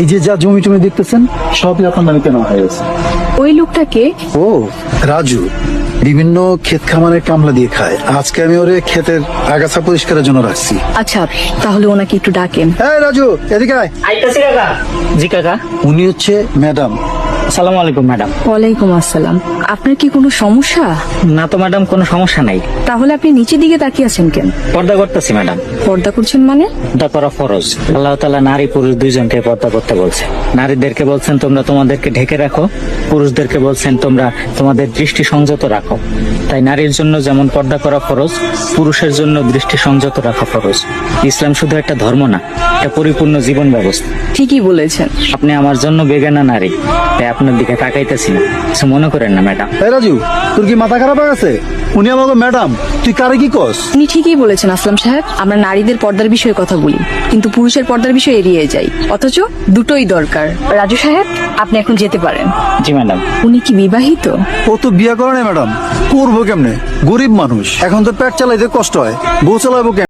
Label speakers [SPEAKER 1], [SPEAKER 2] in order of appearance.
[SPEAKER 1] এই যে যা জমি টমি দেখতেছেন সবই আপনার নামে কেনা হয়ে গেছে।
[SPEAKER 2] ওই লোকটাকে?
[SPEAKER 1] ও রাজু, বিভিন্ন ক্ষেত খামারের কামলা দিয়ে খায়। আজকে আমি ওরে ক্ষেতের আগাছা পরিষ্কারের জন্য রাখছি।
[SPEAKER 2] আচ্ছা, তাহলে ওনাকে একটু ডাকেন।
[SPEAKER 1] হ্যাঁ রাজু, এদিকে আয়।
[SPEAKER 3] আইতাছি কাকা। জি কাকা।
[SPEAKER 1] উনি হচ্ছে ম্যাডাম।
[SPEAKER 3] আসসালামু আলাইকুম ম্যাডাম।
[SPEAKER 2] ওয়ালাইকুম আসসালাম। আপনার কি কোনো সমস্যা?
[SPEAKER 3] না তো ম্যাডাম, কোনো সমস্যা নাই।
[SPEAKER 2] তাহলে আপনি নিচের দিকে তাকিয়ে আছেন কেন?
[SPEAKER 3] পর্দা করতেছি ম্যাডাম।
[SPEAKER 2] পর্দা করছেন মানে?
[SPEAKER 3] পর্দা করা ফরজ। আল্লাহ তাআলা নারী পুরুষ দুইজনকে পর্দা করতে বলছে। নারীদেরকে বলছেন তোমরা তোমাদেরকে ঢেকে রাখো, পুরুষদেরকে বলছেন তোমরা তোমাদের দৃষ্টি সংযত রাখো। তাই নারীর জন্য যেমন পর্দা করা ফরজ, পুরুষের জন্য দৃষ্টি সংযত রাখা ফরজ। ইসলাম শুধু একটা ধর্ম না, এটা পরিপূর্ণ জীবন ব্যবস্থা।
[SPEAKER 2] ঠিকই বলেছেন।
[SPEAKER 3] আপনি আমার জন্য বেগানা নারী, তাই আপনার দিকে তাকাইতেছি না, কিছু মনে করেন না ম্যাডাম।
[SPEAKER 1] এই রাজু, তোর কি মাথা খারাপ হয়ে গেছে? উনি আমাকে ম্যাডাম, তুই কারে কি কস?
[SPEAKER 2] আপনি ঠিকই বলেছেন আসলাম সাহেব। আমরা নারীদের পর্দার বিষয়ে কথা বলি, কিন্তু পুরুষের পর্দার বিষয়ে এড়িয়ে যাই। অথচ দুটোই দরকার। রাজু সাহেব, আপনি এখন যেতে পারেন।
[SPEAKER 3] জি ম্যাডাম।
[SPEAKER 2] উনি কি বিবাহিত?
[SPEAKER 1] ও তো বিয়ে করে না ম্যাডাম, করবো কেমনে? গরিব মানুষ, এখন তো পেট চালাইতে কষ্ট হয়, বউ চালাবো কেমনে?